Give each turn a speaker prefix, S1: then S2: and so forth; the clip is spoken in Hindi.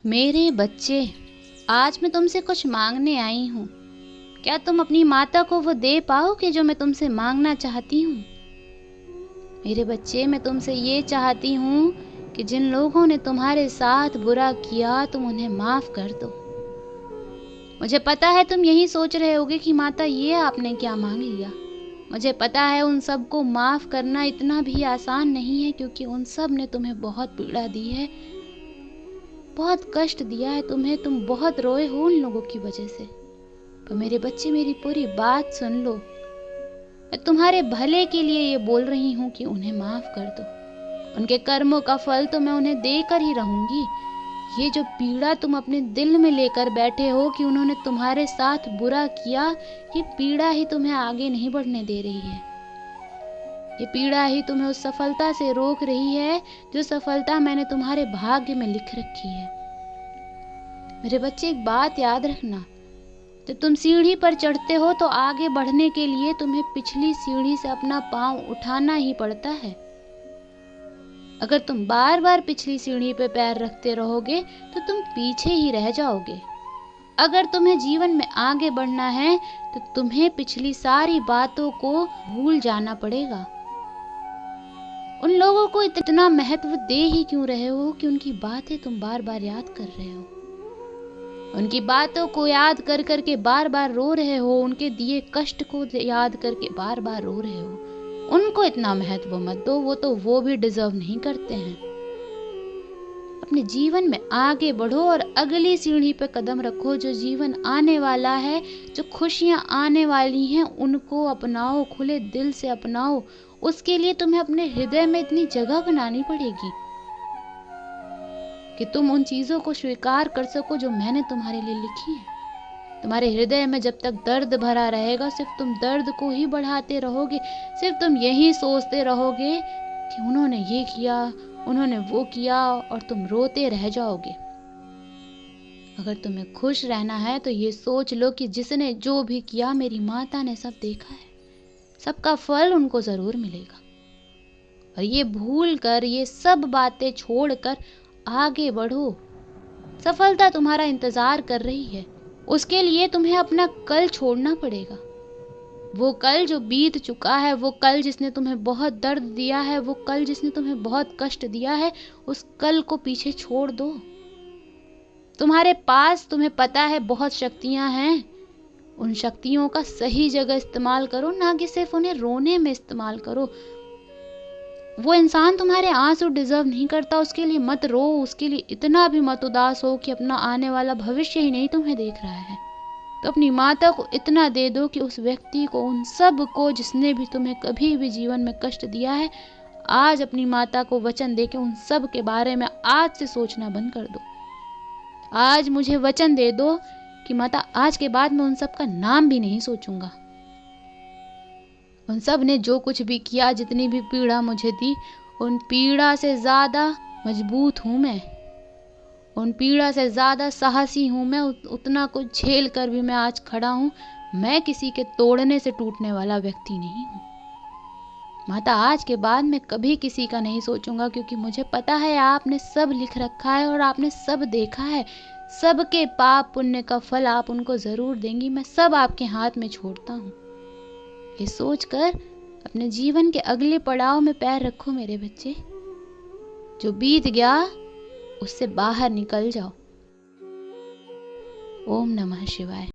S1: मेरे बच्चे, आज मैं तुमसे कुछ मांगने आई हूँ। क्या तुम अपनी माता को वो दे पाओगे जो मैं तुमसे मांगना चाहती हूँ? मेरे बच्चे, मैं तुमसे ये चाहती हूँ कि जिन लोगों ने तुम्हारे साथ बुरा किया तुम उन्हें माफ कर दो। मुझे पता है तुम यही सोच रहे होगे कि माता ये आपने क्या मांग लिया। मुझे पता है उन सबको माफ करना इतना भी आसान नहीं है, क्योंकि उन सब ने तुम्हें बहुत पीड़ा दी है, बहुत कष्ट दिया है तुम्हें। तुम बहुत रोए हो उन लोगों की वजह से। पर मेरे बच्चे, मेरी पूरी बात सुन लो। मैं तुम्हारे भले के लिए ये बोल रही हूँ कि उन्हें माफ कर दो। उनके कर्मों का फल तो मैं उन्हें देकर ही रहूंगी। ये जो पीड़ा तुम अपने दिल में लेकर बैठे हो कि उन्होंने तुम्हारे साथ बुरा किया, ये पीड़ा ही तुम्हें आगे नहीं बढ़ने दे रही है। ये पीड़ा ही तुम्हें उस सफलता से रोक रही है जो सफलता मैंने तुम्हारे भाग्य में लिख रखी है। मेरे बच्चे, एक बात याद रखना, जब तुम सीढ़ी पर चढ़ते हो तो आगे बढ़ने के लिए तुम्हें पिछली सीढ़ी से अपना पांव उठाना ही पड़ता है। अगर तुम बार बार पिछली सीढ़ी पे पैर रखते रहोगे तो तुम पीछे ही रह जाओगे। अगर तुम्हें जीवन में आगे बढ़ना है तो तुम्हें पिछली सारी बातों को भूल जाना पड़ेगा। उन लोगों को इतना महत्व दे ही क्यों रहे हो कि उनकी बातें तुम बार बार याद कर रहे हो? उनकी बातों को याद कर करके बार बार रो रहे हो, उनके दिए कष्ट को याद करके बार बार रो रहे हो। उनको इतना महत्व मत दो, वो भी डिजर्व नहीं करते हैं। अपने जीवन में आगे बढ़ो और अगली सीढ़ी पे कदम रखो। जो जीवन आने वाला है, जो खुशियां आने वाली हैं, उनको अपनाओ, खुले दिल से अपनाओ। उसके लिए तुम्हें अपने हृदय में इतनी जगह बनानी पड़ेगी कि तुम उन चीजों को स्वीकार कर सको जो मैंने तुम्हारे लिए लिखी है। तुम्हारे हृदय में जब तक दर्द भरा रहेगा, सिर्फ तुम दर्द को ही बढ़ाते रहोगे। सिर्फ तुम यही सोचते रहोगे कि उन्होंने ये किया, उन्होंने वो किया, और तुम रोते रह जाओगे। अगर तुम्हें खुश रहना है तो ये सोच लो कि जिसने जो भी किया, मेरी माता ने सब देखा है, सबका फल उनको जरूर मिलेगा। और ये भूल कर, ये सब बातें छोड़कर आगे बढ़ो। सफलता तुम्हारा इंतजार कर रही है। उसके लिए तुम्हें अपना कल छोड़ना पड़ेगा। वो कल जो बीत चुका है, वो कल जिसने तुम्हें बहुत दर्द दिया है, वो कल जिसने तुम्हें बहुत कष्ट दिया है, उस कल को पीछे छोड़ दो। तुम्हारे पास, तुम्हें पता है, बहुत शक्तियां हैं। उन शक्तियों का सही जगह इस्तेमाल करो, ना कि सिर्फ उन्हें रोने में इस्तेमाल करो। वो इंसान तुम्हारे आंसू डिजर्व नहीं करता, उसके लिए मत रो। उसके लिए इतना भी मत उदास हो कि अपना आने वाला भविष्य ही नहीं तुम्हें देख रहा है। तो अपनी माता को इतना दे दो कि उस व्यक्ति को, उन सब को जिसने भी तुम्हें कभी भी जीवन में कष्ट दिया है, आज अपनी माता को वचन दे के उन सब के बारे में आज से सोचना बंद कर दो। आज मुझे वचन दे दो कि माता, आज के बाद मैं उन सब का नाम भी नहीं सोचूंगा। उन सब ने जो कुछ भी किया, जितनी भी पीड़ा मुझे दी, उन पीड़ा से ज्यादा मजबूत हूं मैं। उन पीड़ा से ज्यादा साहसी हूं मैं। उतना कुछ झेल कर भी मैं आज खड़ा हूं। मैं किसी के तोड़ने से टूटने वाला व्यक्ति नहीं हूं। माता, आज के बाद मैं कभी किसी का नहीं सोचूंगा, क्योंकि मुझे पता है आपने सब लिख रखा है और आपने सब देखा है। सबके पाप पुण्य का फल आप उनको जरूर देंगी। मैं सब आपके हाथ में छोड़ता हूँ। ये सोचकर अपने जीवन के अगले पड़ाव में पैर रखो मेरे बच्चे। जो बीत गया उससे बाहर निकल जाओ। ओम नमः शिवाय।